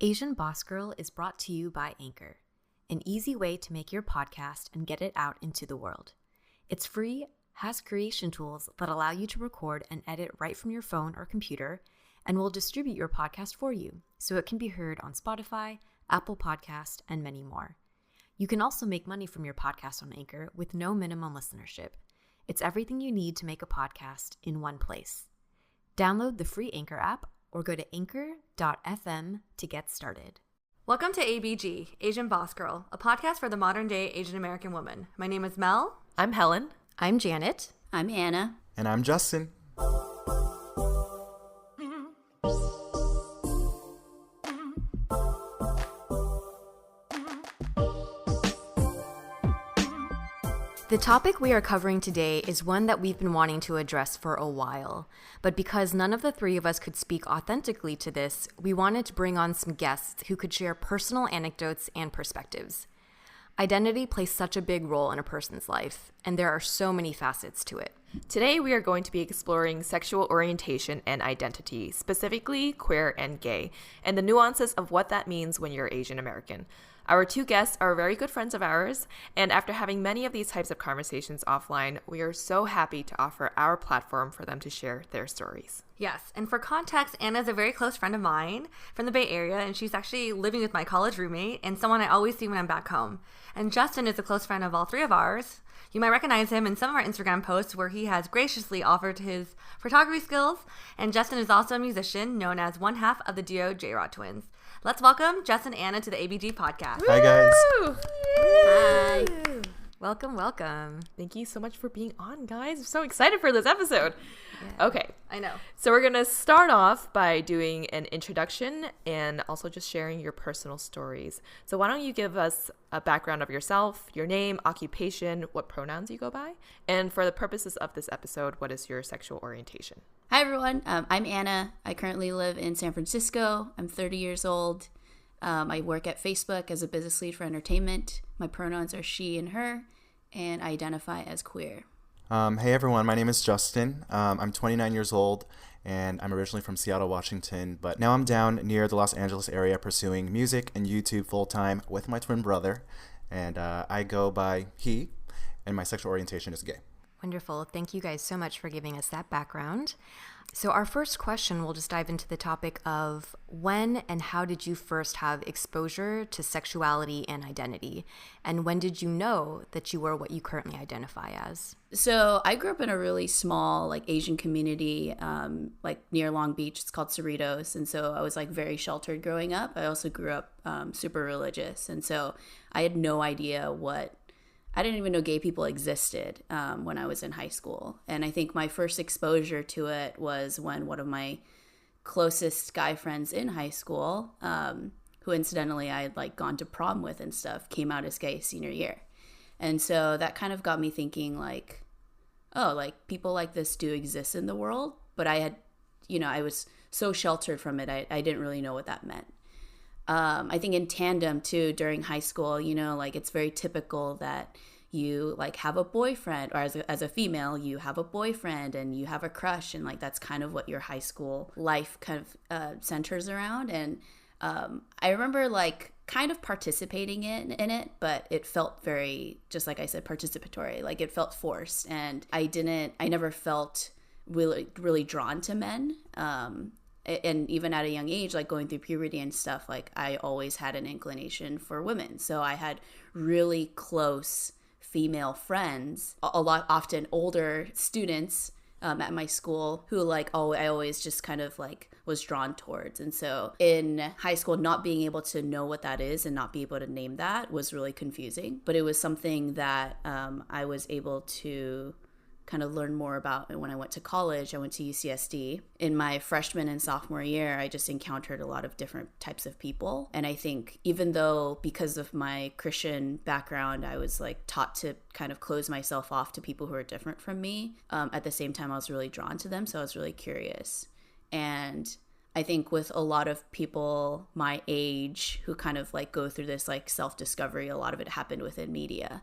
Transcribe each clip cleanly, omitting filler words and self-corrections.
Asian Boss Girl is brought to you by Anchor, an easy way to make your podcast and get it out into the world. It's free, has creation tools that allow you to record and edit right from your phone or computer, and will distribute your podcast for you so it can be heard on Spotify, Apple Podcast, and many more. You can also make money from your podcast on Anchor with no minimum listenership. It's everything you need to make a podcast in one place. Download the free Anchor app or go to anchor.fm to get started. Welcome to ABG, Asian Boss Girl, a podcast for the modern-day Asian American woman. My name is Mel. I'm Helen. I'm Janet. I'm Anna. And I'm Justin. The topic we are covering today is one that we've been wanting to address for a while, but because none of the three of us could speak authentically to this, we wanted to bring on some guests who could share personal anecdotes and perspectives. Identity plays such a big role in a person's life, and there are so many facets to it. Today we are going to be exploring sexual orientation and identity, specifically queer and gay, and the nuances of what that means when you're Asian American. Our two guests are very good friends of ours, and after having many of these types of conversations offline, we are so happy to offer our platform for them to share their stories. Yes, and for context, Anna is a very close friend of mine from the Bay Area, and she's actually living with my college roommate and someone I always see when I'm back home. And Justin is a close friend of all three of ours. You might recognize him in some of our Instagram posts where he has graciously offered his photography skills, and Justin is also a musician known as one half of the duo J-Rod Twins. Let's welcome Justin and Anna to the ABG podcast. Hi, guys. Hi. Welcome, welcome. Thank you so much for being on, guys. I'm so excited for this episode. Yeah. Okay. I know. So we're going to start off by doing an introduction and also just sharing your personal stories. So why don't you give us a background of yourself, your name, occupation, what pronouns you go by, and for the purposes of this episode, what is your sexual orientation? Hi, everyone. I'm Anna. I currently live in San Francisco. I'm 30 years old. I work at Facebook as a business lead for entertainment. My pronouns are she and her, and I identify as queer. Hey, everyone. My name is Justin. I'm 29 years old, and I'm originally from Seattle, Washington, but now I'm down near the Los Angeles area pursuing music and YouTube full-time with my twin brother, and I go by he, and my sexual orientation is gay. Wonderful. Thank you guys so much for giving us that background. So our first question, we'll just dive into the topic of when and how did you first have exposure to sexuality and identity? And when did you know that you were what you currently identify as? So I grew up in a really small, Asian community, near Long Beach. It's called Cerritos. And so I was, very sheltered growing up. I also grew up super religious. And so I had no idea I didn't even know gay people existed when I was in high school. And I think my first exposure to it was when one of my closest guy friends in high school, who incidentally I had gone to prom with and stuff, came out as gay senior year. And so that kind of got me thinking people like this do exist in the world. But I had, I was so sheltered from it, I didn't really know what that meant. I think in tandem too during high school, it's very typical that you have a boyfriend, or as a female, you have a boyfriend and you have a crush, and that's kind of what your high school life kind of centers around. And I remember kind of participating in it, but it felt very, just like I said, participatory. It felt forced, and I never felt really drawn to men. And even at a young age, going through puberty and stuff, I always had an inclination for women. So I had really close female friends, often older students at my school who I always just kind of was drawn towards. And so in high school, not being able to know what that is and not be able to name that was really confusing. But it was something that I was able to kind of learn more about. And when I went to college, I went to UCSD. In my freshman and sophomore year, I just encountered a lot of different types of people. And I think even though because of my Christian background, I was taught to kind of close myself off to people who are different from me, at the same time, I was really drawn to them. So I was really curious. And I think with a lot of people my age who kind of go through this self-discovery, a lot of it happened within media.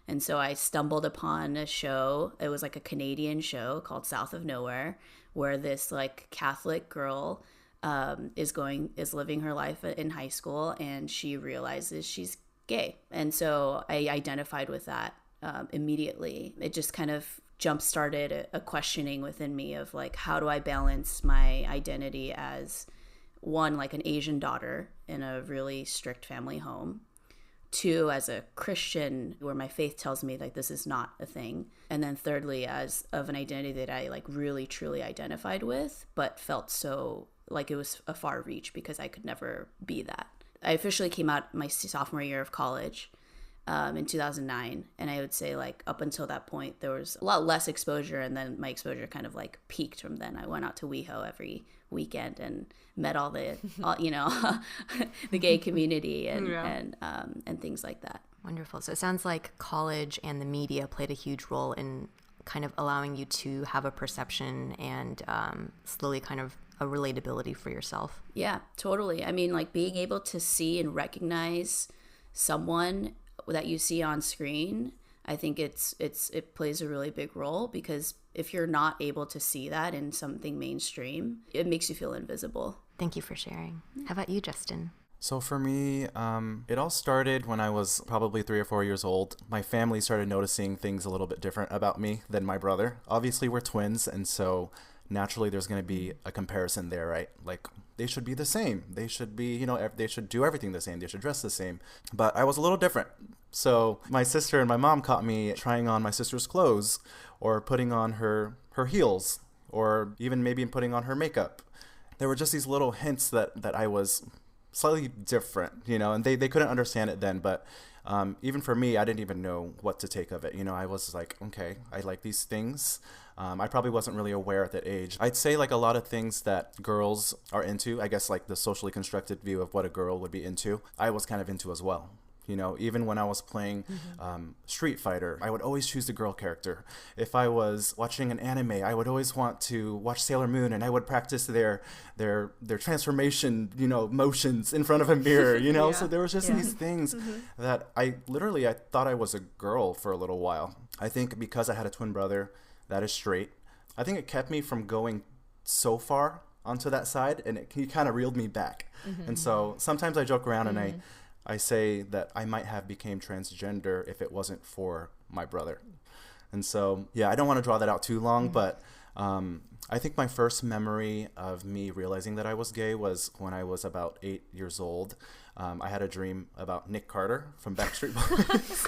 And so I stumbled upon a show. It was a Canadian show called South of Nowhere, where this Catholic girl is living her life in high school, and she realizes she's gay. And so I identified with that immediately. It just kind of jump-started a questioning within me of like, how do I balance my identity as one, like an Asian daughter in a really strict family home, two, as a Christian where my faith tells me like this is not a thing, and then thirdly, as of an identity that I like really truly identified with but felt so like it was a far reach because I could never be that. I officially came out my sophomore year of college in 2009, and I would say like up until that point there was a lot less exposure, and then my exposure kind of like peaked from then. I went out to WeHo every weekend and met all the the gay community and things like that. Wonderful. So it sounds like college and the media played a huge role in kind of allowing you to have a perception and slowly kind of a relatability for yourself. Yeah, totally. I mean, like being able to see and recognize someone that you see on screen, I think it plays a really big role, because if you're not able to see that in something mainstream, it makes you feel invisible. Thank you for sharing. How about you, Justin? So for me, it all started when I was probably 3 or 4 years old. My family started noticing things a little bit different about me than my brother. Obviously, we're twins, and so naturally there's going to be a comparison there, right? Like, they should be the same. They should be, they should do everything the same. They should dress the same. But I was a little different. So my sister and my mom caught me trying on my sister's clothes, or putting on her heels, or even maybe putting on her makeup. There were just these little hints that I was slightly different, and they couldn't understand it then. But even for me, I didn't even know what to take of it. I was like, okay, I like these things. I probably wasn't really aware at that age. I'd say like a lot of things that girls are into, I guess like the socially constructed view of what a girl would be into, I was kind of into as well. Even when I was playing Street Fighter, I would always choose the girl character. If I was watching an anime, I would always want to watch Sailor Moon, and I would practice their transformation, motions in front of a mirror, Yeah. So there was just these things that I thought I was a girl for a little while. I think because I had a twin brother that is straight, I think it kept me from going so far onto that side, and he kind of reeled me back. And so sometimes I joke around and I say that I might have became transgender if it wasn't for my brother. And so, yeah, I don't want to draw that out too long, but I think my first memory of me realizing that I was gay was when I was about 8 years old. I had a dream about Nick Carter from Backstreet Boys.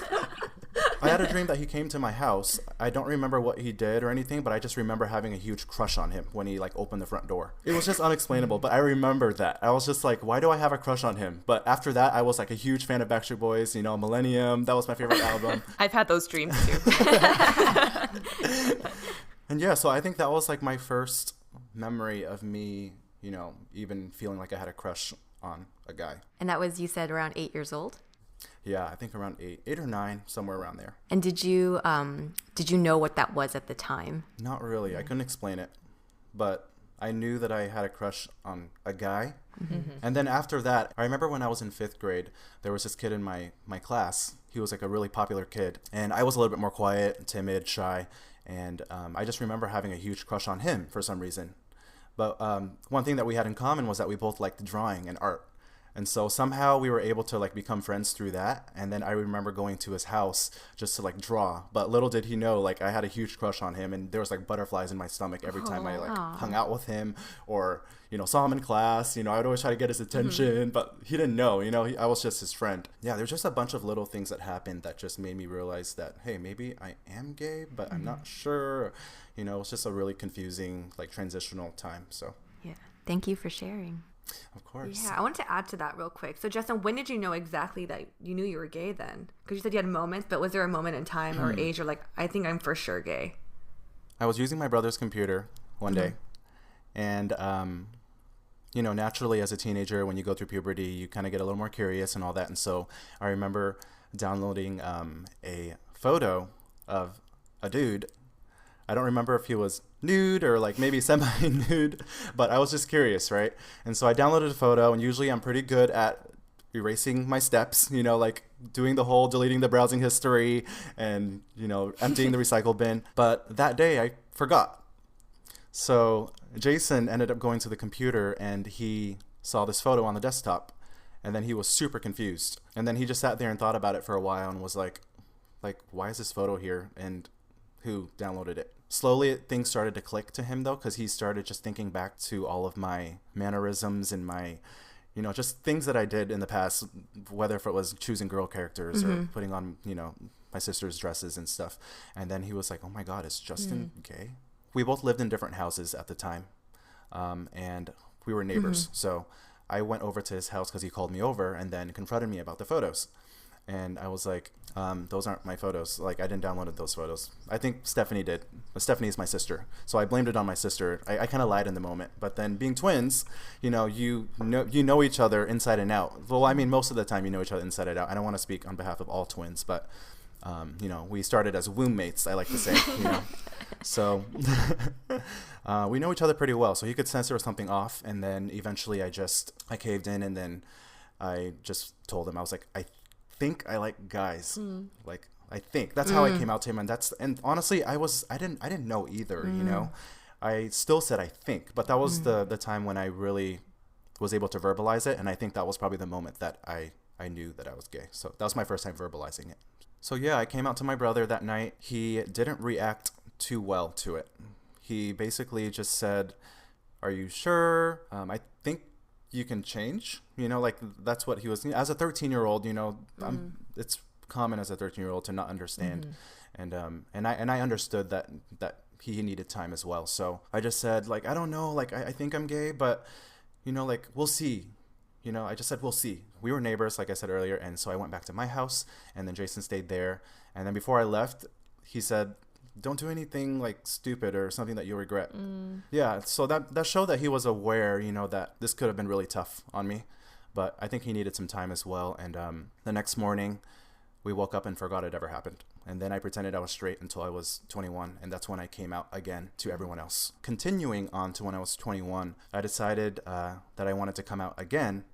I had a dream that he came to my house. I don't remember what he did or anything, but I just remember having a huge crush on him when he opened the front door. It was just unexplainable, but I remember that. I was just like, why do I have a crush on him? But after that, I was like a huge fan of Backstreet Boys, Millennium. That was my favorite album. I've had those dreams too. And yeah, so I think that was like my first memory of me, even feeling like I had a crush on a guy. And that was, you said, around 8 years old? Yeah, I think around 8 or 9, somewhere around there. And did you know what that was at the time? Not really. I couldn't explain it, but I knew that I had a crush on a guy. And then after that, I remember when I was in 5th grade, there was this kid in my class. He was like a really popular kid, and I was a little bit more quiet, timid, shy, and I just remember having a huge crush on him for some reason. But one thing that we had in common was that we both liked drawing and art. And so somehow we were able to become friends through that. And then I remember going to his house just to draw. But little did he know, I had a huge crush on him, and there was butterflies in my stomach every time I hung out with him, or saw him in class. I would always try to get his attention, but he didn't know. I was just his friend. Yeah, there's just a bunch of little things that happened that just made me realize that, hey, maybe I am gay, but I'm not sure. It's just a really confusing transitional time. So yeah, thank you for sharing. Of course. Yeah, I wanted to add to that real quick. So, Justin, when did you know exactly that you knew you were gay then? Because you said you had moments, but was there a moment in time or age or I think I'm for sure gay? I was using my brother's computer one day, and, naturally as a teenager, when you go through puberty, you kind of get a little more curious and all that. And so I remember downloading a photo of a dude. I don't remember if he was nude or maybe semi-nude, but I was just curious, right? And so I downloaded a photo, and usually I'm pretty good at erasing my steps, doing the whole deleting the browsing history and, emptying the recycle bin. But that day I forgot. So Jason ended up going to the computer and he saw this photo on the desktop, and then he was super confused. And then he just sat there and thought about it for a while and was like, why is this photo here? And who downloaded it? Slowly, things started to click to him, though, because he started just thinking back to all of my mannerisms and my, just things that I did in the past, whether if it was choosing girl characters or putting on, my sister's dresses and stuff. And then he was like, oh my God, is Justin gay? We both lived in different houses at the time, and we were neighbors. So I went over to his house because he called me over and then confronted me about the photos. And I was like, those aren't my photos. Like, I didn't download those photos. I think Stephanie did. But Stephanie is my sister. So I blamed it on my sister. I kind of lied in the moment. But then being twins, you know each other inside and out. Well, I mean, most of the time you know each other inside and out. I don't want to speak on behalf of all twins, but, we started as womb mates, I like to say, So we know each other pretty well. So he could sense there was something off. And then eventually I caved in, and then I just told him, I was like, I think I like guys. Like, I think that's how I came out to him. And honestly, I didn't know either, I still said I think, but that was the time when I really was able to verbalize it. And I think that was probably the moment that I knew that I was gay. So that was my first time verbalizing it. So yeah, I came out to my brother that night. He didn't react too well to it. He basically just said, are you sure? I think you can change, that's what he was, as a 13-year-old, it's common as a 13-year-old to not understand. And I understood that he needed time as well. So I just said, I don't know, I think I'm gay, but, we'll see. I just said, we'll see. We were neighbors, like I said earlier. And so I went back to my house, and then Jason stayed there. And then before I left, he said, don't do anything stupid or something that you'll regret. Yeah. So that showed that he was aware, that this could have been really tough on me, but I think he needed some time as well. And, the next morning we woke up and forgot it ever happened. And then I pretended I was straight until I was 21. And that's when I came out again to everyone else. Continuing on to when I was 21, I decided, that I wanted to come out again,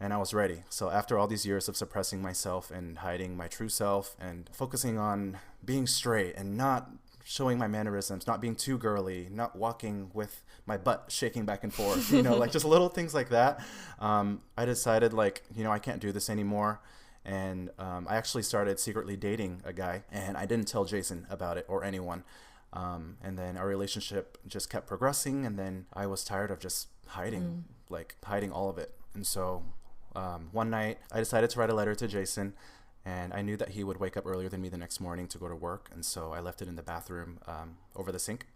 and I was ready. So after all these years of suppressing myself and hiding my true self and focusing on being straight and not showing my mannerisms, not being too girly, not walking with my butt shaking back and forth, just little things like that. I decided I can't do this anymore. And I actually started secretly dating a guy, and I didn't tell Jason about it or anyone. And then our relationship just kept progressing, and then I was tired of just hiding, hiding all of it. And so one night I decided to write a letter to Jason. And I knew that he would wake up earlier than me the next morning to go to work. And so I left it in the bathroom over the sink.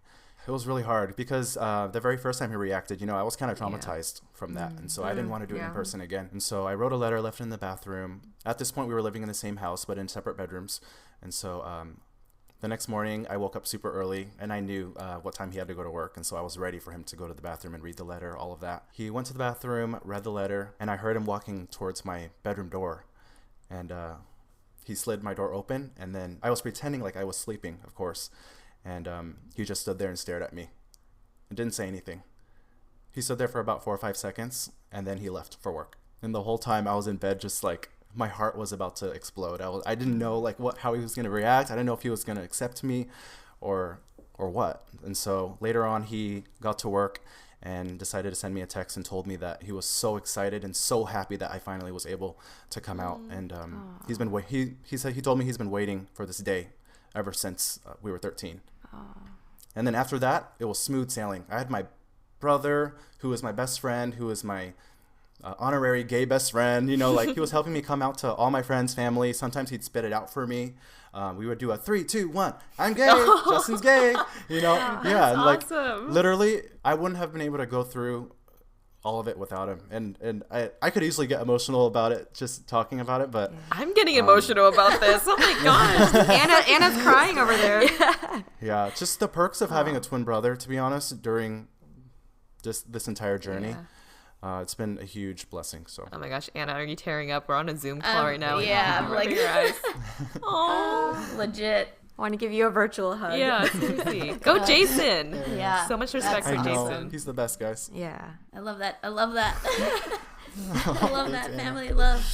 It was really hard because the very first time he reacted, I was kind of traumatized from that. And so I didn't want to do it in person again. And so I wrote a letter, left it in the bathroom. At this point, we were living in the same house, but in separate bedrooms. And so the next morning, I woke up super early, and I knew what time he had to go to work. And so I was ready for him to go to the bathroom and read the letter, all of that. He went to the bathroom, read the letter, and I heard him walking towards my bedroom door. And he slid my door open, and then I was pretending like I was sleeping, of course. And he just stood there and stared at me and didn't say anything. He stood there for about 4 or 5 seconds, and then he left for work. And the whole time I was in bed, just my heart was about to explode. I didn't know how he was going to react. I didn't know if he was going to accept me or what. And so later on, he got to work and decided to send me a text and told me that he was so excited and so happy that I finally was able to come out. And he told me he's been waiting for this day ever since we were 13. And then after that, it was smooth sailing. I had my brother, who was my best friend, who was my honorary gay best friend. He was helping me come out to all my friends' family. Sometimes he'd spit it out for me. We would do a 3, 2, 1. I'm gay. Justin's gay. Awesome. Literally, I wouldn't have been able to go through all of it without him. And I could easily get emotional about it, just talking about it. But I'm getting emotional about this. Oh my gosh. Anna's crying over there. Yeah, just the perks of having a twin brother, to be honest, during this entire journey. Yeah. It's been a huge blessing. So. Oh my gosh, Anna, are you tearing up? We're on a Zoom call right now. Yeah, I'm like, your eyes. Oh, legit. I want to give you a virtual hug. Yeah, seriously. Go, Jason. Yeah. So much respect for Jason. He's the best, guys. Yeah. I love that. I love that. I love that family love.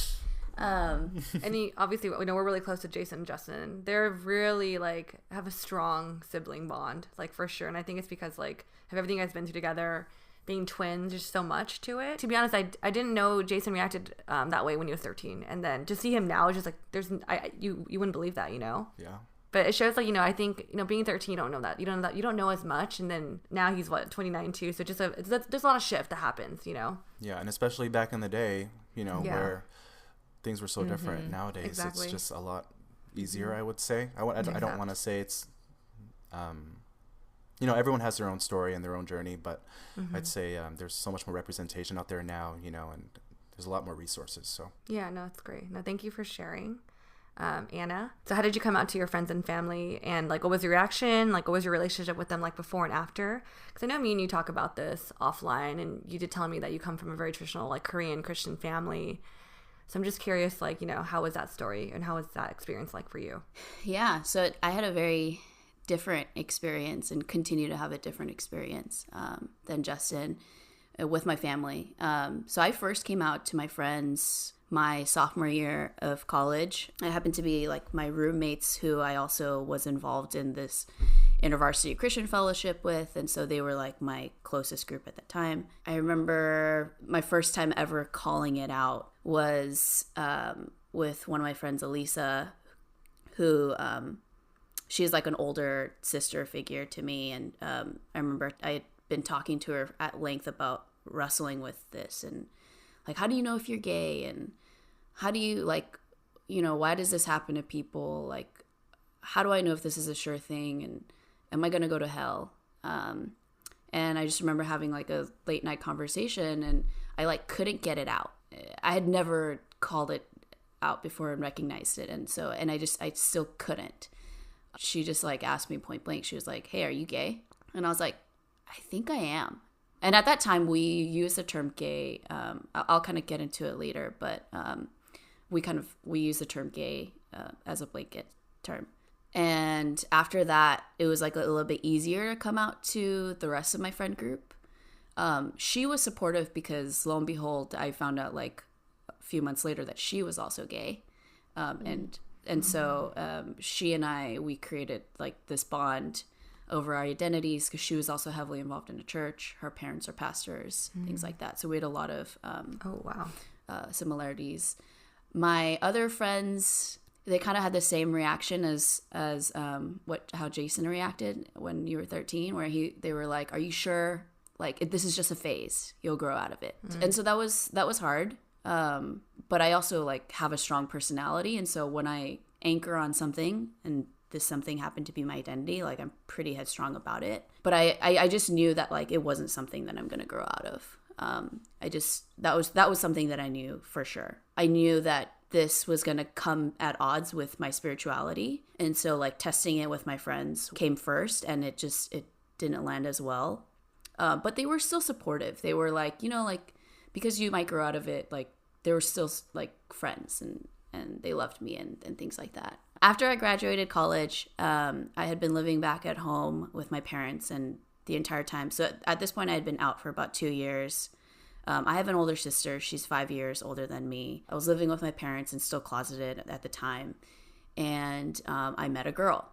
And obviously, we know we're really close to Jason and Justin. They're really like have a strong sibling bond, like for sure. And I think it's because like of everything you guys been through together, being twins, there's so much to it. To be honest, I didn't know Jason reacted that way when he was 13, and then to see him now is just like you wouldn't believe that, you know? Yeah. But it shows like, you know, I think, you know, being 13, you don't know that. You don't know as much. And then now he's 29 too. So just there's a lot of shift that happens, you know? Yeah. And especially back in the day, you know, where things were so different. Nowadays, it's just a lot easier, I would say. I don't want to say it's, you know, everyone has their own story and their own journey, but I'd say there's so much more representation out there now, you know, and there's a lot more resources. So yeah, no, it's great. No, thank you for sharing. Anna, so how did you come out to your friends and family, and like what was your reaction, like what was your relationship with them like before and after? Because I know me and you talk about this offline, and you did tell me that you come from a very traditional like Korean Christian family, so I'm just curious, like, you know, how was that story and how was that experience like for you? Yeah, so I had a very different experience and continue to have a different experience than Justin with my family. So I first came out to my friends my sophomore year of college. It happened to be like my roommates who I also was involved in this InterVarsity Christian Fellowship with, and so they were like my closest group at that time. I remember my first time ever calling it out was with one of my friends, Elisa, who she's like an older sister figure to me, and I remember I had been talking to her at length about wrestling with this, and like, how do you know if you're gay, and how do you, like, you know, why does this happen to people? Like, how do I know if this is a sure thing? And am I going to go to hell? And I just remember having like a late night conversation, and I like couldn't get it out. I had never called it out before and recognized it. And so, and I still couldn't. She just like asked me point blank. She was like, "Hey, are you gay?" And I was like, "I think I am." And at that time, we used the term gay. I'll kind of get into it later, but we use the term gay as a blanket term. And after that, it was like a little bit easier to come out to the rest of my friend group. She was supportive because, lo and behold, I found out like a few months later that she was also gay. And so she and we created like this bond over our identities, because she was also heavily involved in a church. Her parents are pastors, things like that. So we had a lot of similarities. My other friends, they kind of had the same reaction as how Jason reacted when you were 13, where they were like, "Are you sure? Like, this is just a phase. You'll grow out of it." And so that was hard. But I also like have a strong personality, and so when I anchor on something and this something happened to be my identity, like I'm pretty headstrong about it. But I just knew that like it wasn't something that I'm gonna grow out of. That was something that I knew for sure. I knew that this was gonna come at odds with my spirituality, and so like testing it with my friends came first, and it didn't land as well. But they were still supportive. They were like, you know, like, because you might grow out of it, like they were still like friends, and they loved me and things like that. After I graduated college, I had been living back at home with my parents and the entire time. So at this point, I had been out for about 2 years. I have an older sister. She's 5 years older than me. I was living with my parents and still closeted at the time. And I met a girl.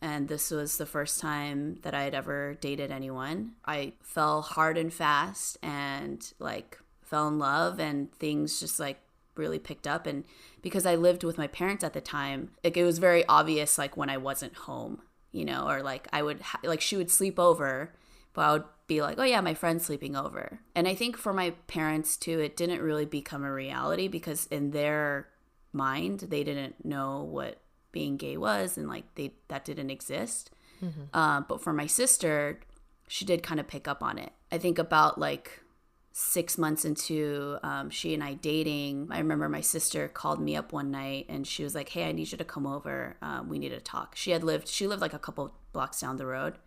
And this was the first time that I had ever dated anyone. I fell hard and fast and like fell in love, and things just like really picked up. And because I lived with my parents at the time, like it was very obvious like when I wasn't home, you know, or like I would like she would sleep over, but I would be like, "Oh yeah, my friend's sleeping over." And I think for my parents too, it didn't really become a reality, because in their mind they didn't know what being gay was, and like that didn't exist. But for my sister, she did kind of pick up on it. I think about like 6 months into she and I dating, I remember my sister called me up one night and she was like, "Hey, I need you to come over. We need to talk." She lived like a couple blocks down the road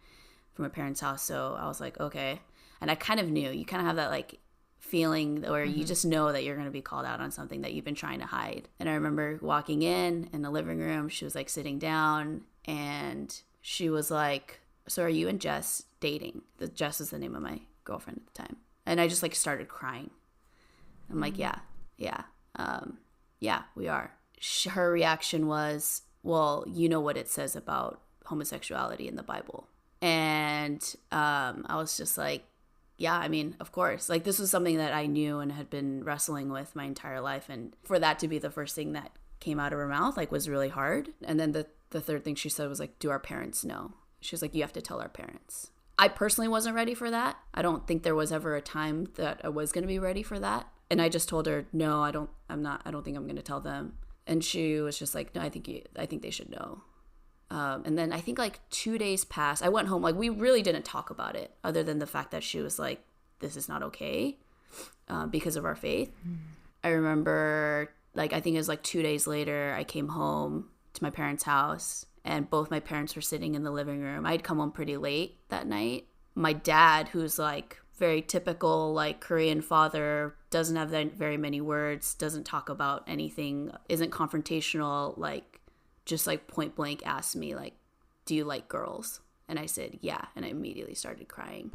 from her parents' house. So I was like, okay. And I kind of knew, you kind of have that like feeling where you just know that you're going to be called out on something that you've been trying to hide. And I remember walking in the living room, she was like sitting down, and she was like, "So are you and Jess dating?" Jess is the name of my girlfriend at the time. And I just like started crying. I'm like, yeah. yeah, we are. Her reaction was, well, you know what it says about homosexuality in the Bible. And I was just like, yeah, I mean, of course. Like, this was something that I knew and had been wrestling with my entire life. And for that to be the first thing that came out of her mouth, like, was really hard. And then the third thing she said was like, do our parents know? She was like, you have to tell our parents. I personally wasn't ready for that. I don't think there was ever a time that I was going to be ready for that. And I just told her, no, I don't think I'm going to tell them. And she was just like, no, I think they should know. And then I think like 2 days passed. I went home. Like, we really didn't talk about it other than the fact that she was like, this is not okay because of our faith. I remember, like, I think it was like 2 days later, I came home to my parents' house and both my parents were sitting in the living room. I'd come home pretty late that night. My dad, who's like very typical, like, Korean father, doesn't have very many words, doesn't talk about anything, isn't confrontational, like, just like point blank asked me, like, do you like girls? And I said, yeah. And I immediately started crying.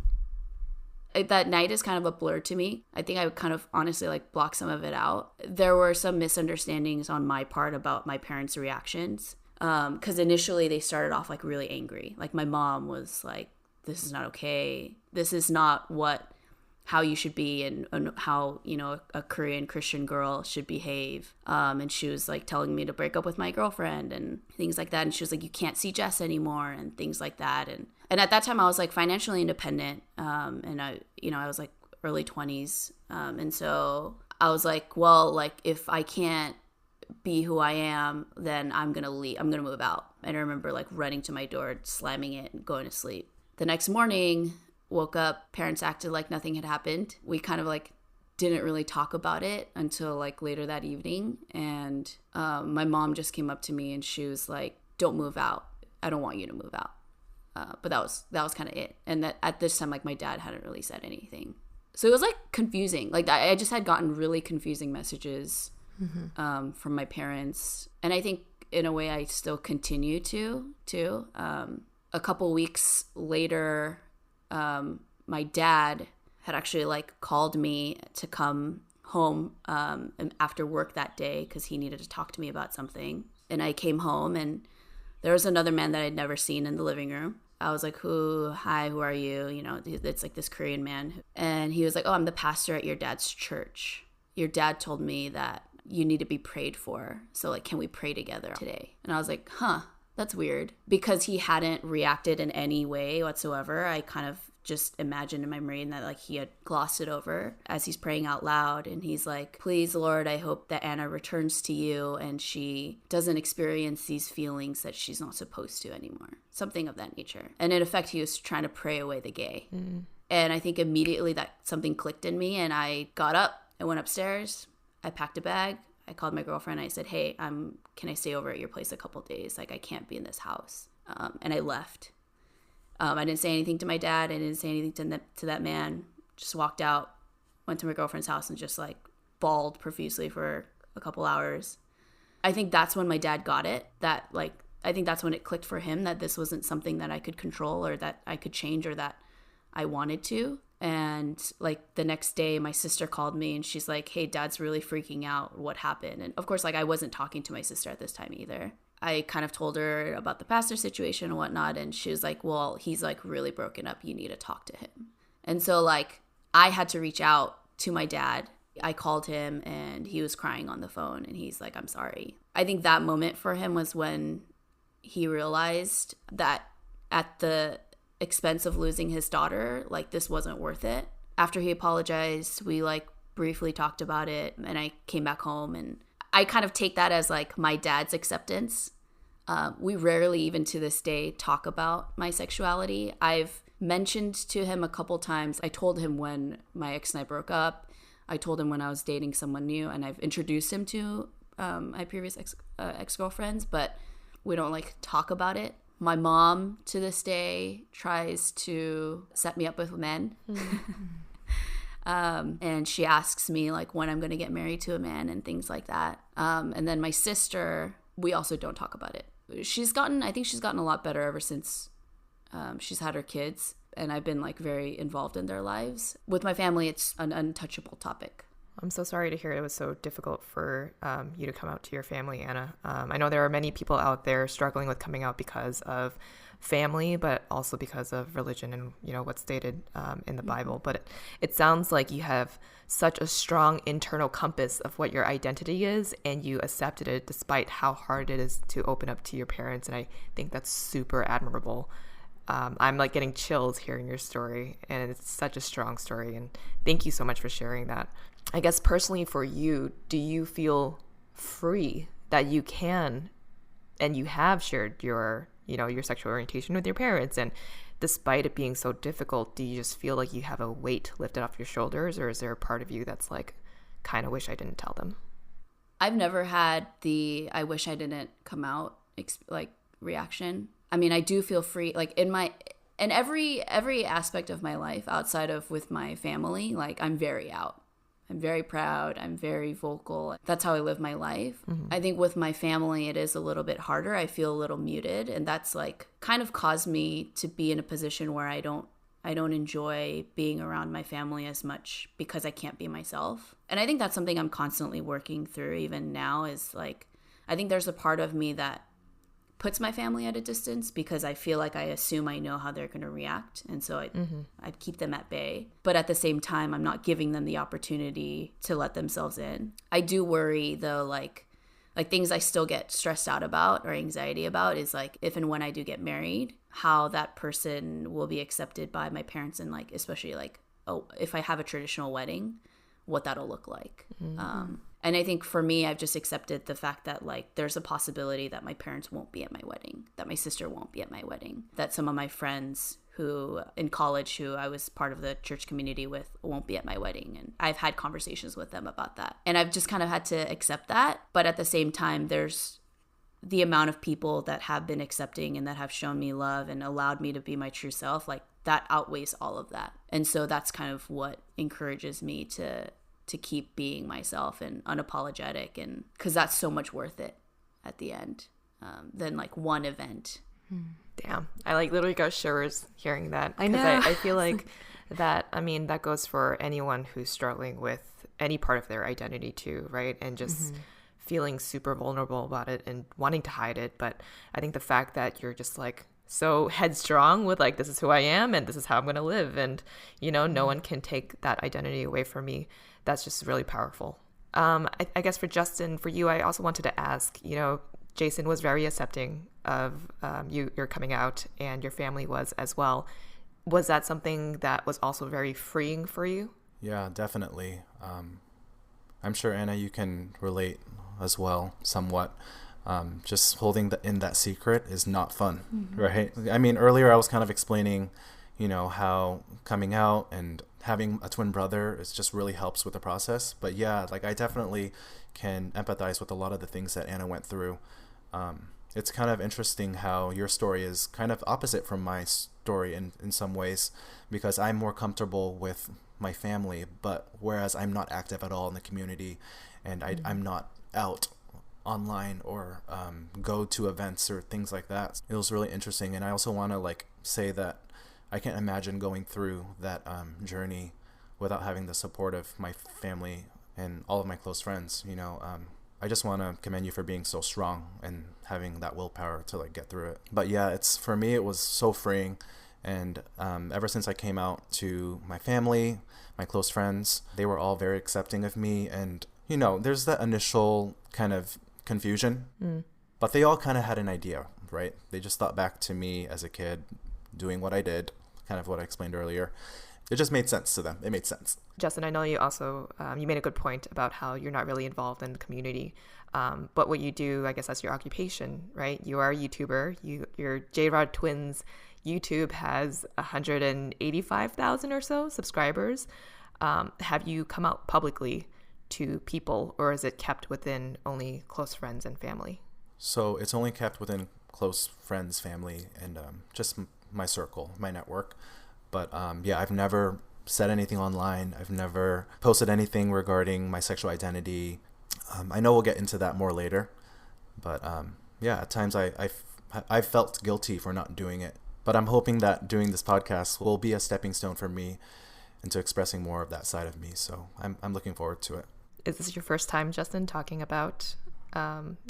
That night is kind of a blur to me. I think I would kind of honestly like block some of it out. There were some misunderstandings on my part about my parents' reactions. Because initially they started off like really angry. Like, my mom was like, this is not okay. This is not how you should be and how, you know, a Korean Christian girl should behave. And she was like telling me to break up with my girlfriend and things like that. And she was like, you can't see Jess anymore and things like that. And at that time I was like financially independent. And I was like early 20s. And so I was like, well, like, if I can't be who I am, then I'm going to leave. I'm going to move out. And I remember like running to my door, slamming it and going to sleep. The next morning, woke up, parents acted like nothing had happened. We kind of like didn't really talk about it until like later that evening. And my mom just came up to me and she was like, don't move out. I don't want you to move out. But that was kind of it. And that at this time, like, my dad hadn't really said anything. So it was like confusing. Like, I just had gotten really confusing messages from my parents. And I think in a way I still continue to. A couple weeks later, my dad had actually like called me to come home after work that day because he needed to talk to me about something. And I came home and there was another man that I'd never seen in the living room. I was like, hi, who are you? You know, it's like this Korean man. And he was like, oh, I'm the pastor at your dad's church. Your dad told me that you need to be prayed for. So like, can we pray together today? And I was like, that's weird. Because he hadn't reacted in any way whatsoever, I kind of just imagined in my brain that like he had glossed it over as he's praying out loud. And he's like, please, Lord, I hope that Anna returns to you and she doesn't experience these feelings that she's not supposed to anymore. Something of that nature. And in effect, he was trying to pray away the gay. And I think immediately that something clicked in me and I got up, I went upstairs, I packed a bag. I called my girlfriend. I said, hey, can I stay over at your place a couple days? Like, I can't be in this house. And I left. I didn't say anything to my dad. I didn't say anything to that man. Just walked out, went to my girlfriend's house and just like bawled profusely for a couple hours. I think that's when my dad got it. I think that's when it clicked for him that this wasn't something that I could control or that I could change or that I wanted to. And like the next day, my sister called me and she's like, hey, Dad's really freaking out. What happened? And of course, like, I wasn't talking to my sister at this time either. I kind of told her about the pastor situation and whatnot. And she was like, well, he's like really broken up. You need to talk to him. And so like I had to reach out to my dad. I called him and he was crying on the phone and he's like, I'm sorry. I think that moment for him was when he realized that at the expense of losing his daughter, like, this wasn't worth it. After he apologized, we like briefly talked about it and I came back home and I kind of take that as like my dad's acceptance. We rarely even to this day talk about my sexuality. I've mentioned to him a couple times. I told him when my ex and I broke up. I told him when I was dating someone new and I've introduced him to my previous ex-girlfriends, but we don't like talk about it. My mom, to this day, tries to set me up with men. And she asks me, like, when I'm going to get married to a man and things like that. And then my sister, we also don't talk about it. I think she's gotten a lot better ever since she's had her kids. And I've been, like, very involved in their lives. With my family, it's an untouchable topic. I'm so sorry to hear it was so difficult for you to come out to your family, Anna. I know there are many people out there struggling with coming out because of family, but also because of religion and, what's stated in the Bible. But it sounds like you have such a strong internal compass of what your identity is, and you accepted it despite how hard it is to open up to your parents. And I think that's super admirable. I'm like getting chills hearing your story, and it's such a strong story. And thank you so much for sharing that. I guess personally for you, do you feel free that you can and you have shared your sexual orientation with your parents? And despite it being so difficult, do you just feel like you have a weight lifted off your shoulders, or is there a part of you that's like, kind of wish I didn't tell them? I've never had the I wish I didn't come out reaction. I mean, I do feel free, like in every aspect of my life outside of with my family, like I'm very out. I'm very proud. I'm very vocal. That's how I live my life. Mm-hmm. I think with my family, it is a little bit harder. I feel a little muted, and that's like kind of caused me to be in a position where I don't enjoy being around my family as much because I can't be myself. And I think that's something I'm constantly working through even now, is like, I think there's a part of me that puts my family at a distance because I feel like I assume I know how they're going to react. And so I keep them at bay. But at the same time, I'm not giving them the opportunity to let themselves in. I do worry though, like things I still get stressed out about or anxiety about is like if and when I do get married, how that person will be accepted by my parents, and like especially like, if I have a traditional wedding, what that'll look like. And I think for me, I've just accepted the fact that like there's a possibility that my parents won't be at my wedding, that my sister won't be at my wedding, that some of my friends who in college who I was part of the church community with won't be at my wedding. And I've had conversations with them about that. And I've just kind of had to accept that. But at the same time, there's the amount of people that have been accepting and that have shown me love and allowed me to be my true self, like that outweighs all of that. And so that's kind of what encourages me to keep being myself and unapologetic, and because that's so much worth it at the end than like one event. Damn, I like literally got shivers hearing that. I know. I feel like that, I mean, that goes for anyone who's struggling with any part of their identity too, right? And just feeling super vulnerable about it and wanting to hide it. But I think the fact that you're just like so headstrong with like, this is who I am and this is how I'm going to live, and no one can take that identity away from me. That's just really powerful. I guess for Justin, for you, I also wanted to ask, Jason was very accepting of your coming out, and your family was as well. Was that something that was also very freeing for you? Yeah, definitely. I'm sure, Anna, you can relate as well somewhat. Just holding in that secret is not fun, right? I mean, earlier I was kind of explaining, how coming out and having a twin brother is just really helps with the process. But yeah, like I definitely can empathize with a lot of the things that Anna went through. It's kind of interesting how your story is kind of opposite from my story in some ways, because I'm more comfortable with my family, but whereas I'm not active at all in the community, and I'm not out online or go to events or things like that. It was really interesting. And I also want to like say that I can't imagine going through that journey without having the support of my family and all of my close friends. I just want to commend you for being so strong and having that willpower to like get through it. But yeah, for me, it was so freeing. And ever since I came out to my family, my close friends, they were all very accepting of me. And, there's that initial kind of confusion, but they all kind of had an idea, right? They just thought back to me as a kid doing what I did, kind of what I explained earlier. It just made sense to them. It made sense. Justin, I know you also, you made a good point about how you're not really involved in the community, but what you do, I guess that's your occupation, right? You are a YouTuber. Your J-Rod Twins YouTube has 185,000 or so subscribers. Have you come out publicly to people, or is it kept within only close friends and family? So it's only kept within close friends, family, and just my circle, my network. But yeah, I've never said anything online. I've never posted anything regarding my sexual identity. I know we'll get into that more later. But yeah, at times I felt guilty for not doing it. But I'm hoping that doing this podcast will be a stepping stone for me into expressing more of that side of me. So I'm looking forward to it. Is this your first time, Justin, talking about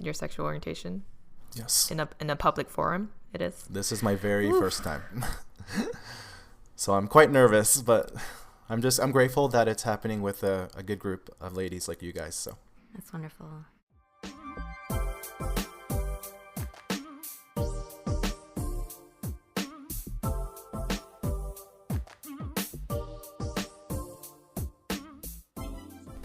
your sexual orientation? Yes. In a public forum? It is. This is my very first time. So I'm quite nervous, but I'm grateful that it's happening with a good group of ladies like you guys. So That's wonderful.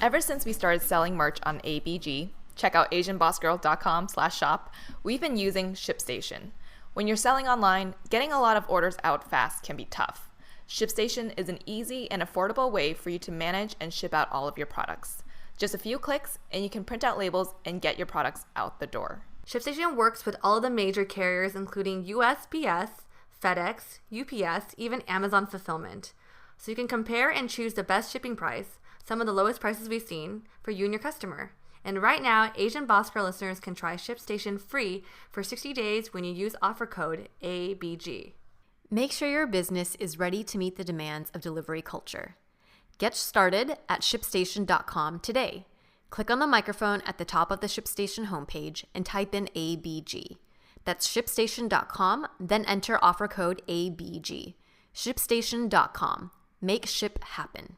Ever since we started selling merch on ABG, check out asianbossgirl.com/shop, we've been using ShipStation. When you're selling online, getting a lot of orders out fast can be tough. ShipStation is an easy and affordable way for you to manage and ship out all of your products. Just a few clicks and you can print out labels and get your products out the door. ShipStation works with all of the major carriers, including USPS, FedEx, UPS, even Amazon Fulfillment. So you can compare and choose the best shipping price, some of the lowest prices we've seen, for you and your customer. And right now, Asian Boss Girl listeners can try ShipStation free for 60 days when you use offer code ABG. Make sure your business is ready to meet the demands of delivery culture. Get started at ShipStation.com today. Click on the microphone at the top of the ShipStation homepage and type in ABG. That's ShipStation.com, then enter offer code ABG. ShipStation.com. Make ship happen.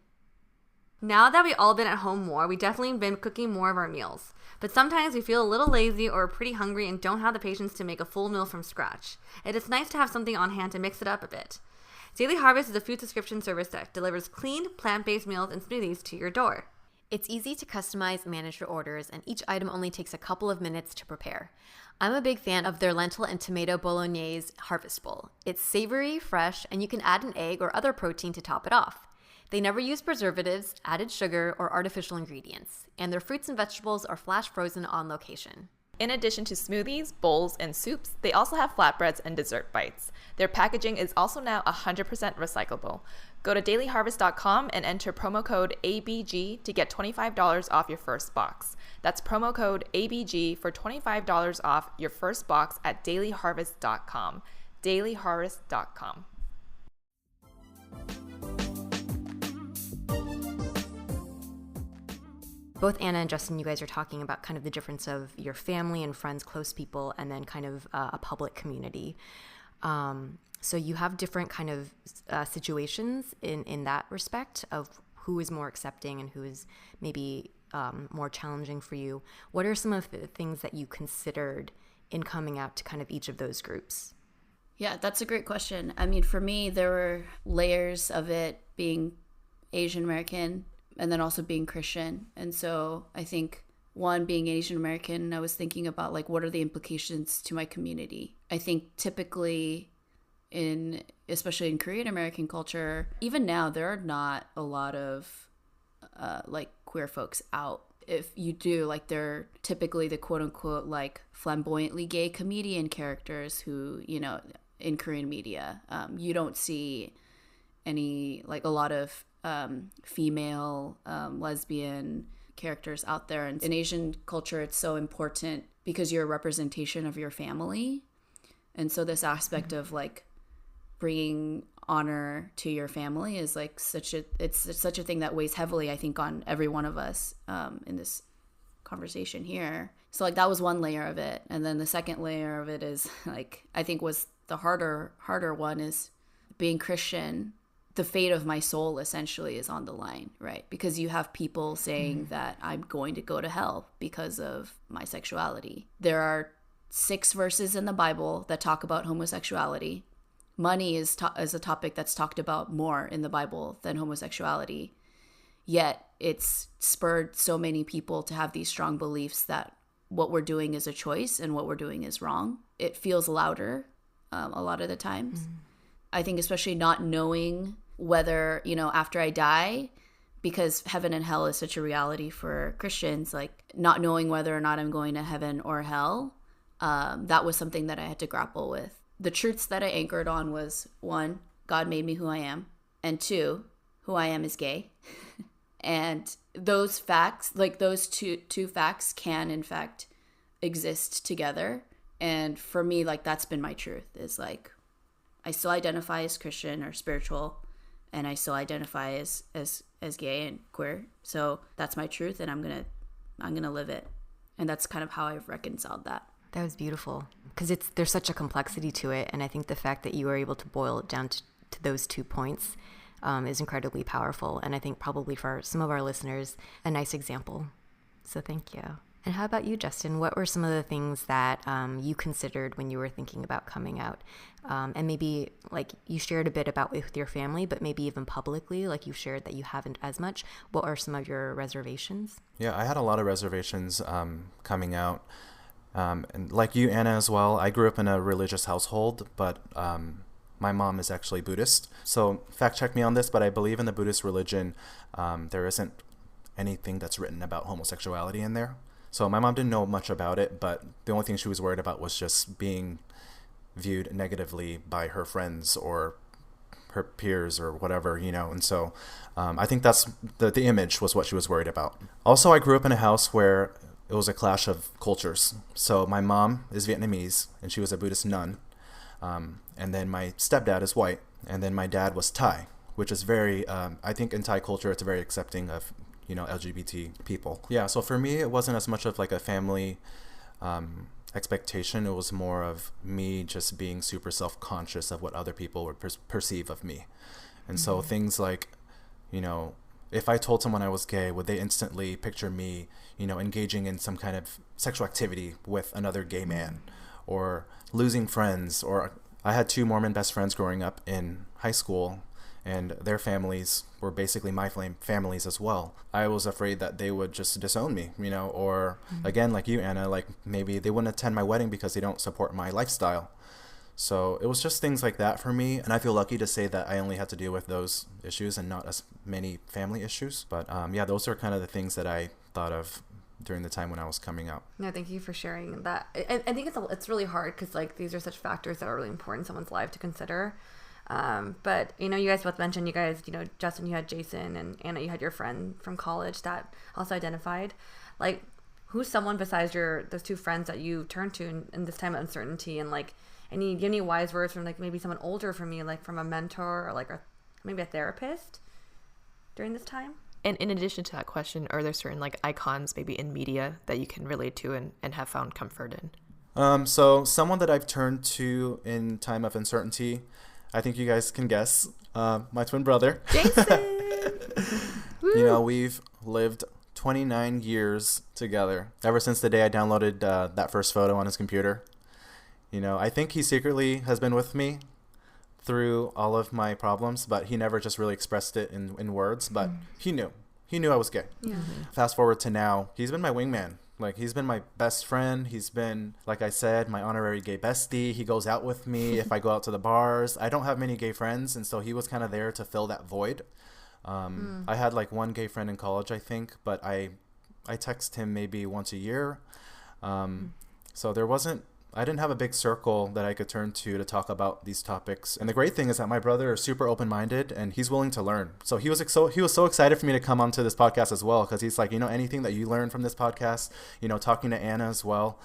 Now that we've all been at home more, we definitely been cooking more of our meals. But sometimes we feel a little lazy or pretty hungry and don't have the patience to make a full meal from scratch. It is nice to have something on hand to mix it up a bit. Daily Harvest is a food subscription service that delivers clean, plant-based meals and smoothies to your door. It's easy to customize and manage your orders, and each item only takes a couple of minutes to prepare. I'm a big fan of their lentil and tomato bolognese harvest bowl. It's savory, fresh, and you can add an egg or other protein to top it off. They never use preservatives, added sugar, or artificial ingredients, and their fruits and vegetables are flash frozen on location. In addition to smoothies, bowls, and soups, they also have flatbreads and dessert bites. Their packaging is also now 100% recyclable. Go to dailyharvest.com and enter promo code ABG to get $25 off your first box. That's promo code ABG for $25 off your first box at dailyharvest.com. dailyharvest.com. Both Anna and Justin, you guys are talking about kind of the difference of your family and friends, close people, and then kind of a public community. So you have different kind of situations in that respect of who is more accepting and who is maybe more challenging for you. What are some of the things that you considered in coming out to kind of each of those groups? Yeah, that's a great question. I mean, for me, there were layers of it being Asian American and then also being Christian. And so I think, one, being Asian American, I was thinking about, like, what are the implications to my community? I think typically especially in Korean American culture, even now, there are not a lot of like queer folks out. If you do, like, they're typically the quote unquote like flamboyantly gay comedian characters who, you know, in Korean media, you don't see any, like, a lot of female lesbian characters out there. And in Asian culture, it's so important because you're a representation of your family. And so this aspect of, like, bringing honor to your family is, like, such a thing that weighs heavily, I think, on every one of us in this conversation here. So, like, that was one layer of it. And then the second layer of it is, like, I think was the harder one, is being Christian. The fate of my soul essentially is on the line, right? Because you have people saying that I'm going to go to hell because of my sexuality. There are 6 verses in the Bible that talk about homosexuality. Money is a topic that's talked about more in the Bible than homosexuality. Yet it's spurred so many people to have these strong beliefs that what we're doing is a choice and what we're doing is wrong. It feels louder a lot of the times. I think especially not knowing whether, you know, after I die, because heaven and hell is such a reality for Christians, like, not knowing whether or not I'm going to heaven or hell, that was something that I had to grapple with. The truths that I anchored on was, 1, God made me who I am, and 2, who I am is gay. And those facts, like, those two facts can, in fact, exist together. And for me, like, that's been my truth, is, like, I still identify as Christian or spiritual, and I still identify as gay and queer. So that's my truth, and I'm gonna live it. And that's kind of how I've reconciled that. That was beautiful, because there's such a complexity to it, and I think the fact that you were able to boil it down to those 2 points is incredibly powerful, and I think probably for some of our listeners, a nice example. So thank you. And how about you, Justin? What were some of the things that you considered when you were thinking about coming out? And maybe like you shared a bit about with your family, but maybe even publicly, like you shared that you haven't as much. What are some of your reservations? Yeah, I had a lot of reservations coming out. And like you, Anna, as well, I grew up in a religious household, but my mom is actually Buddhist. So fact check me on this, but I believe in the Buddhist religion, there isn't anything that's written about homosexuality in there. So my mom didn't know much about it, but the only thing she was worried about was just being viewed negatively by her friends or her peers or whatever, And so I think that's the image was what she was worried about. Also, I grew up in a house where it was a clash of cultures. So my mom is Vietnamese, and she was a Buddhist nun. And then my stepdad is white, and then my dad was Thai, which is very, I think in Thai culture, it's very accepting of LGBT people. Yeah, so for me, it wasn't as much of like a family expectation. It was more of me just being super self-conscious of what other people would perceive of me. And so things like, if I told someone I was gay, would they instantly picture me, engaging in some kind of sexual activity with another gay man, or losing friends? Or I had 2 Mormon best friends growing up in high school, and their families were basically my families as well. I was afraid that they would just disown me, or again, like you, Anna, like maybe they wouldn't attend my wedding because they don't support my lifestyle. So it was just things like that for me. And I feel lucky to say that I only had to deal with those issues and not as many family issues. But yeah, those are kind of the things that I thought of during the time when I was coming out. No, thank you for sharing that. I think it's really hard because like these are such factors that are really important in someone's life to consider. But you guys both mentioned, Justin, you had Jason, and Anna, you had your friend from college that also identified. Like, who's someone besides those 2 friends that you turn to in this time of uncertainty? And like, any wise words from like maybe someone older from you, like from a mentor or like maybe a therapist during this time? And in addition to that question, are there certain like icons maybe in media that you can relate to and have found comfort in? So someone that I've turned to in time of uncertainty, I think you guys can guess, my twin brother. Jason! We've lived 29 years together, ever since the day I downloaded that first photo on his computer. I think he secretly has been with me through all of my problems, but he never just really expressed it in words, but he knew I was gay. Fast forward to now, he's been my wingman. Like, he's been my best friend. He's been, like I said, my honorary gay bestie. He goes out with me if I go out to the bars. I don't have many gay friends, and so he was kind of there to fill that void. I had like 1 gay friend in college, I think, but I text him maybe once a year. So I didn't have a big circle that I could turn to talk about these topics. And the great thing is that my brother is super open-minded, and he's willing to learn. So he was so excited for me to come onto this podcast as well, because he's like, anything that you learn from this podcast, talking to Anna as well,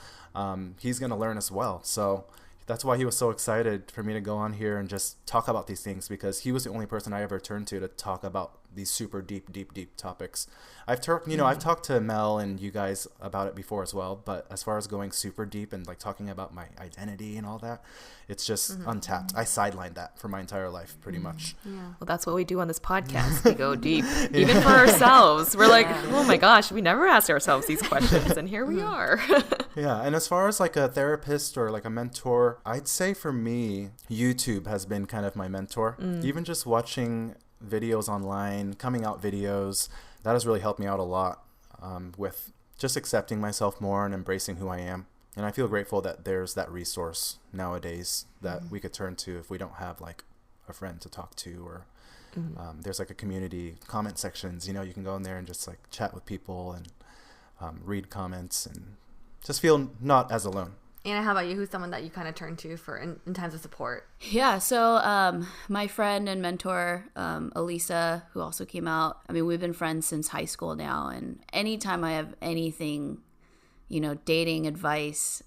he's going to learn as well. So that's why he was so excited for me to go on here and just talk about these things, because he was the only person I ever turned to talk about these super deep topics. I've talked to Mel and you guys about it before as well, but as far as going super deep and like talking about my identity and all that, it's just untapped. I sidelined that for my entire life pretty much. Yeah. Well, that's what we do on this podcast. We go deep, even for ourselves. We're like, oh my gosh, we never asked ourselves these questions, and here we are. Yeah, and as far as like a therapist or like a mentor, I'd say for me, YouTube has been kind of my mentor. Even just watching videos online, coming out videos, that has really helped me out a lot with just accepting myself more and embracing who I am. And I feel grateful that there's that resource nowadays that we could turn to if we don't have like a friend to talk to, or there's like a community comment sections, you can go in there and just like chat with people and read comments and just feel not as alone. Anna, how about you? Who's someone that you kind of turn to for in times of support? Yeah, so my friend and mentor, Elisa, who also came out, I mean, we've been friends since high school now, and anytime I have anything dating advice,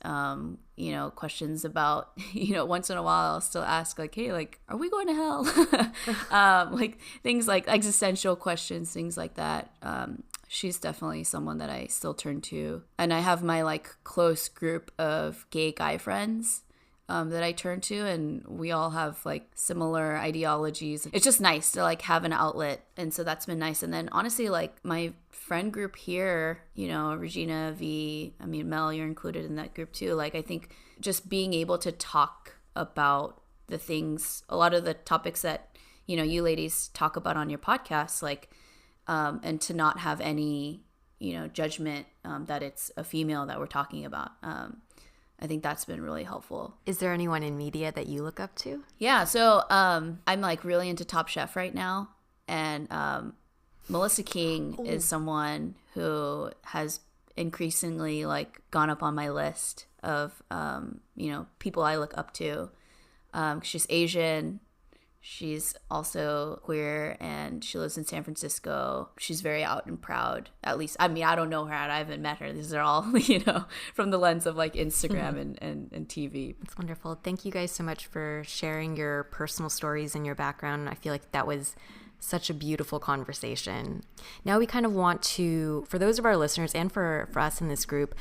questions about, once in a while I'll still ask like, hey, like, are we going to hell? Like things like existential questions, things like that. She's definitely someone that I still turn to. And I have my like close group of gay guy friends that I turn to, and we all have like similar ideologies. It's just nice to like have an outlet, and so that's been nice. And then honestly, like my friend group here, Regina, V, I mean Mel, you're included in that group too. Like I think just being able to talk about the things, a lot of the topics that you ladies talk about on your podcast, like and to not have any judgment that it's a female that we're talking about. I think that's been really helpful. Is there anyone in media that you look up to? Yeah, so I'm like really into Top Chef right now, and Melissa King is someone who has increasingly like gone up on my list of people I look up to. She's Asian. She's also queer, and she lives in San Francisco. She's very out and proud. At least, I mean, I don't know her. I haven't met her. These are all, from the lens of like Instagram and TV. That's wonderful. Thank you guys so much for sharing your personal stories and your background. I feel like that was such a beautiful conversation. Now we kind of want to, for those of our listeners and for us in this group,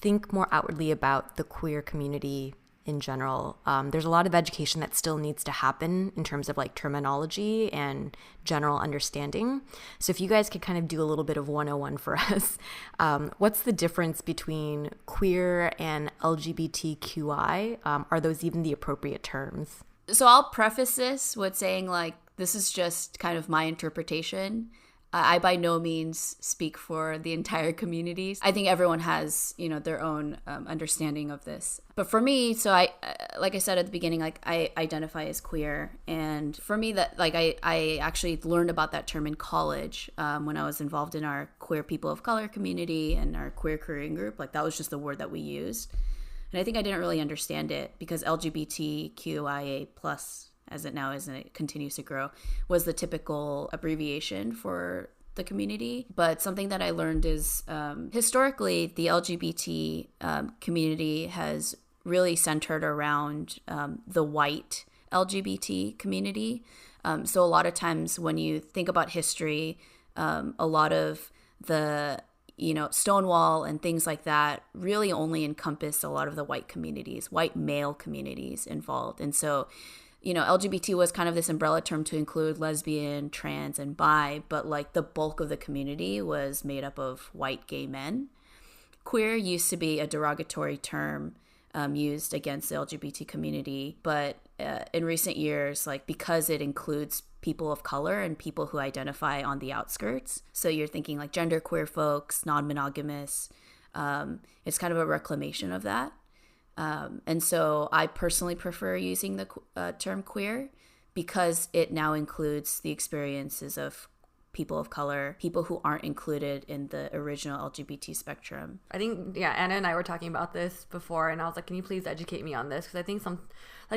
think more outwardly about the queer community in general. There's a lot of education that still needs to happen in terms of like terminology and general understanding. So if you guys could kind of do a little bit of 101 for us, what's the difference between queer and LGBTQI? Are those even the appropriate terms? So I'll preface this with saying like, this is just kind of my interpretation. I by no means speak for the entire community. I think everyone has, their own understanding of this. But for me, so I, like I said at the beginning, like I identify as queer. And for me, that like I actually learned about that term in college when I was involved in our queer people of color community and our queer careering group. Like that was just the word that we used. And I think I didn't really understand it because LGBTQIA plus, as it now is and it continues to grow, was the typical abbreviation for the community. But something that I learned is historically the LGBT community has really centered around the white LGBT community. So a lot of times when you think about history, a lot of the Stonewall and things like that really only encompass a lot of the white communities, white male communities involved. And so LGBT was kind of this umbrella term to include lesbian, trans, and bi, but like the bulk of the community was made up of white gay men. Queer used to be a derogatory term used against the LGBT community, but in recent years, like because it includes people of color and people who identify on the outskirts, so you're thinking like genderqueer folks, non-monogamous, it's kind of a reclamation of that. And so I personally prefer using the term queer because it now includes the experiences of people of color, people who aren't included in the original LGBT spectrum. I think, Anna and I were talking about this before, and I was like, can you please educate me on this? Because I think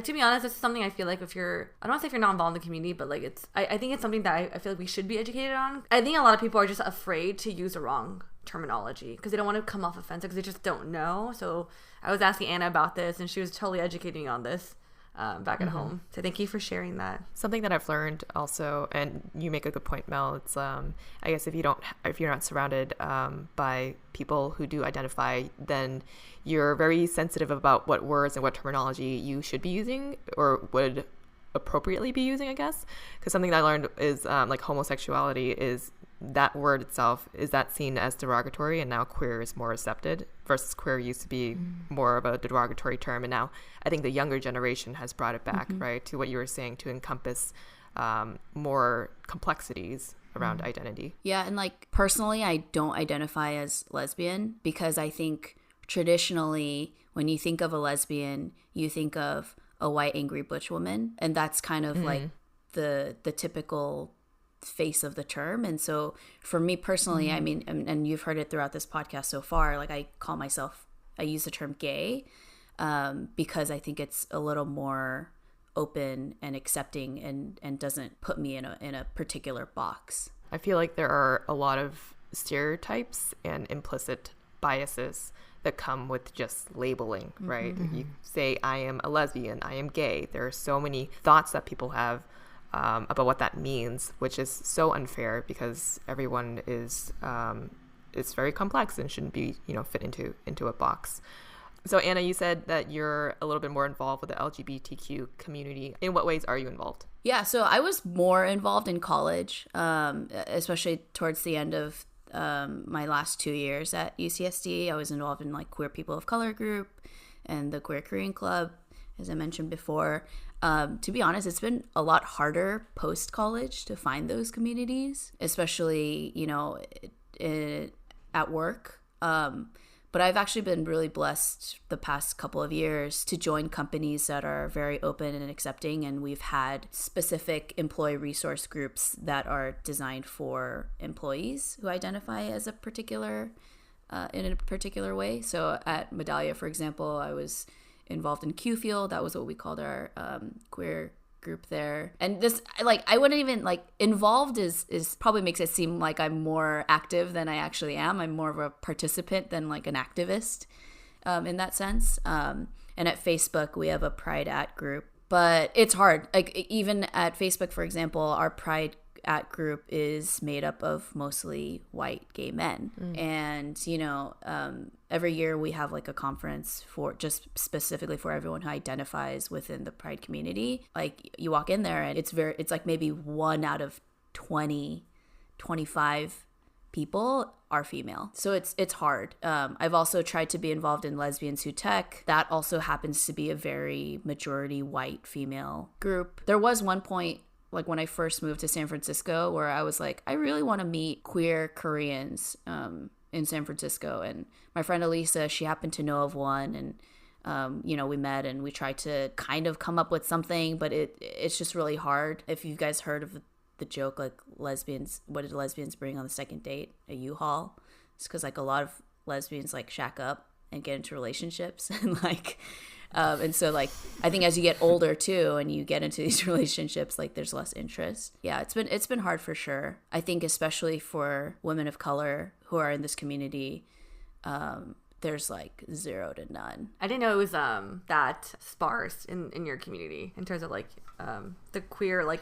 to be honest, this is something I feel like I don't want to say if you're not involved in the community, but like I think it's something that I feel like we should be educated on. I think a lot of people are just afraid to use the wrong terminology because they don't want to come off offensive because they just don't know. So I was asking Anna about this, and she was totally educating me on this back at home. So thank you for sharing that. Something that I've learned also, and you make a good point, Mel, it's I guess if you're not surrounded by people who do identify, then you're very sensitive about what words and what terminology you should be using or would appropriately be using, I guess. Because something that I learned is like homosexuality is that word itself, is that seen as derogatory, and now queer is more accepted versus queer used to be more of a derogatory term, and now I think the younger generation has brought it back, right, to what you were saying, to encompass more complexities around identity. Yeah, and like personally, I don't identify as lesbian because I think traditionally when you think of a lesbian, you think of a white angry butch woman, and that's kind of like the typical face of the term. And so for me personally, I mean, and you've heard it throughout this podcast so far, like I use the term gay because I think it's a little more open and accepting and doesn't put me in a particular box. I feel like there are a lot of stereotypes and implicit biases that come with just labeling, right? You say, I am a lesbian, I am gay. There are so many thoughts that people have about what that means, which is so unfair because everyone is it's very complex and shouldn't be, fit into a box. So Anna, you said that you're a little bit more involved with the LGBTQ community. In what ways are you involved? Yeah, so I was more involved in college, especially towards the end of my last 2 years at UCSD. I was involved in like Queer People of Color group and the Queer Korean Club, as I mentioned before. To be honest, it's been a lot harder post-college to find those communities, especially, at work. But I've actually been really blessed the past couple of years to join companies that are very open and accepting. And we've had specific employee resource groups that are designed for employees who identify as a particular, in a particular way. So at Medallia, for example, I was involved in Q Field. That was what we called our queer group there. And this, I wouldn't even, involved is probably makes it seem like I'm more active than I actually am. I'm more of a participant than an activist in that sense. And at Facebook, we have a Pride at group. But it's hard. Even at Facebook, for example, our Pride at group is made up of mostly white gay men. And, every year we have a conference for just specifically for everyone who identifies within the Pride community. You walk in there and it's maybe 1 out of 20, 25 people are female. So it's hard. I've also tried to be involved in Lesbians Who Tech. That also happens to be a very majority white female group. There was one point when I first moved to San Francisco where I was I really want to meet queer Koreans in San Francisco. And my friend Elisa, she happened to know of one, and we met and we tried to kind of come up with something, but it's just really hard. If you guys heard of the joke, lesbians, what did lesbians bring on the second date? A U-Haul. It's because a lot of lesbians shack up and get into relationships and and so I think as you get older too and you get into these relationships, there's less interest. Yeah, it's been hard for sure. I think especially for women of color who are in this community, there's 0 to none. I didn't know it was that sparse in your community in terms of the queer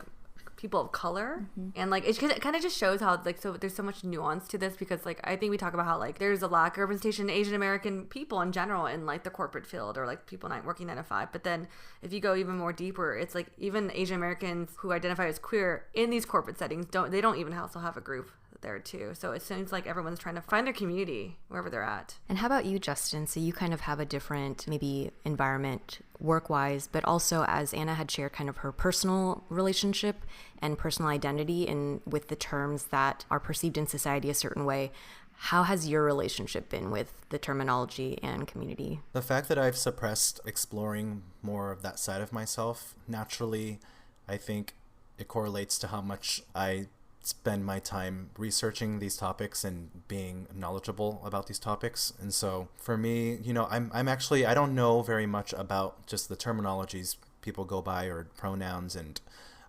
people of color. And it kind of just shows how so there's so much nuance to this, because I think we talk about how there's a lack of representation in Asian American people in general in the corporate field, or people not working 9 to 5. But then if you go even more deeper, it's even Asian Americans who identify as queer in these corporate settings don't even also have a group there too. So it seems like everyone's trying to find their community wherever they're at. And how about you, Justin? So you kind of have a different maybe environment work-wise, but also as Anna had shared kind of her personal relationship and personal identity and with the terms that are perceived in society a certain way. How has your relationship been with the terminology and community? The fact that I've suppressed exploring more of that side of myself, naturally, I think it correlates to how much I spend my time researching these topics and being knowledgeable about these topics. And so for me, I'm actually, I don't know very much about just the terminologies people go by or pronouns and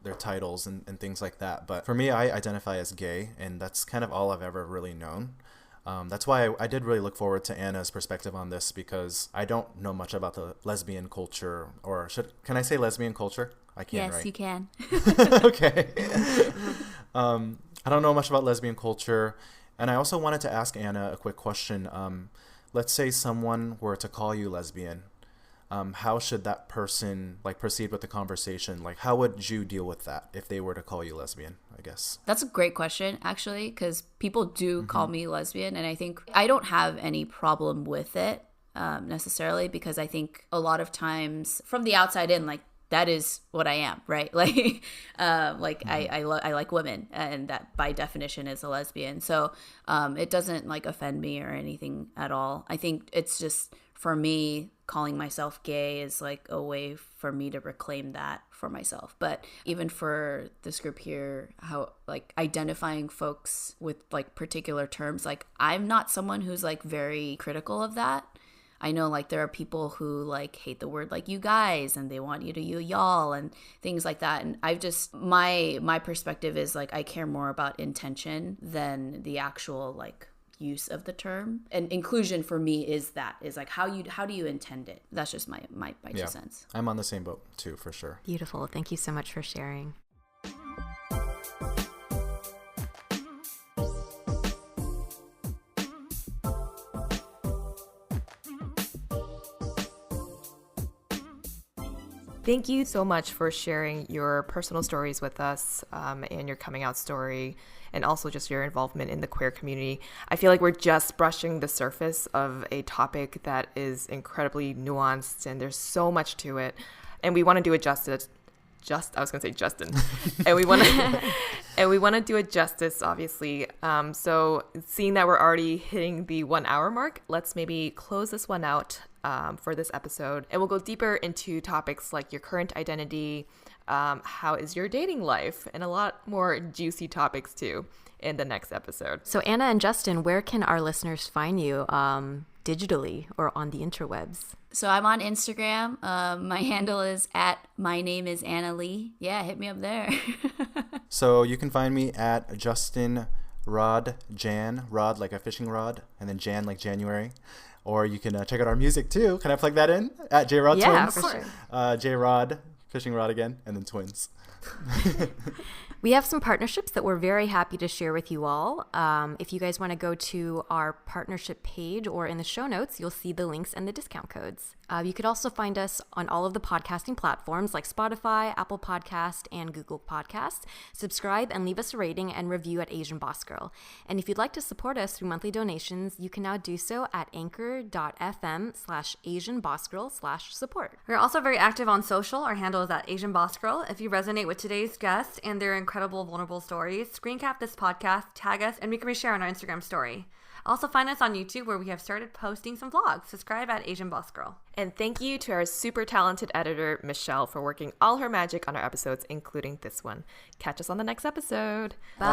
their titles and things like that. But for me, I identify as gay, and that's kind of all I've ever really known. That's why I did really look forward to Anna's perspective on this, because I don't know much about the lesbian culture, or can I say lesbian culture? I can, yes, right? You can. Okay. I don't know much about lesbian culture. And I also wanted to ask Anna a quick question. Let's say someone were to call you lesbian. How should that person proceed with the conversation? How would you deal with that if they were to call you lesbian, I guess? That's a great question, actually, because people do call me lesbian. And I think I don't have any problem with it necessarily, because I think a lot of times from the outside in, that is what I am, right? I like women, and that by definition is a lesbian. So it doesn't offend me or anything at all. I think it's just, for me, calling myself gay is a way for me to reclaim that for myself. But even for this group here, how identifying folks with particular terms, I'm not someone who's very critical of that. I know there are people who hate the word you guys, and they want you to y'all and things like that. And I've just, my perspective is I care more about intention than the actual use of the term. And inclusion for me is like how do you intend it? That's just my 2 cents. I'm on the same boat too, for sure. Beautiful. Thank you so much for sharing. Thank you so much for sharing your personal stories with us and your coming out story, and also just your involvement in the queer community. I feel like we're just brushing the surface of a topic that is incredibly nuanced, and there's so much to it. And we want to do it justice. I was going to say Justin. and we want to do it justice, obviously. So seeing that we're already hitting the 1 hour mark, let's maybe close this one out for this episode. And we'll go deeper into topics like your current identity, how is your dating life, and a lot more juicy topics too in the next episode. So Anna and Justin, where can our listeners find you digitally or on the interwebs? So I'm on Instagram. My handle is @mynameisAnnaLee. Yeah, hit me up there. So you can find me at Justin Rod Jan, Rod like a fishing rod, and then Jan like January. Or you can check out our music too. Can I plug that in? At JRod Yeah, Twins. for sure. JRod, fishing rod again, and then Twins. We have some partnerships that we're very happy to share with you all. If you guys want to go to our partnership page or in the show notes, you'll see the links and the discount codes. You could also find us on all of the podcasting platforms like Spotify, Apple Podcast, and Google Podcast. Subscribe and leave us a rating and review at Asian Boss Girl. And if you'd like to support us through monthly donations, you can now do so at anchor.fm/AsianBossGirl/support. We're also very active on social. Our handle is at Asian Boss Girl. If you resonate with today's guests and their incredible, vulnerable stories, screen cap this podcast, tag us, and we can reshare on our Instagram story. Also find us on YouTube, where we have started posting some vlogs. Subscribe at Asian Boss Girl. And thank you to our super talented editor, Michelle, for working all her magic on our episodes, including this one. Catch us on the next episode. Bye.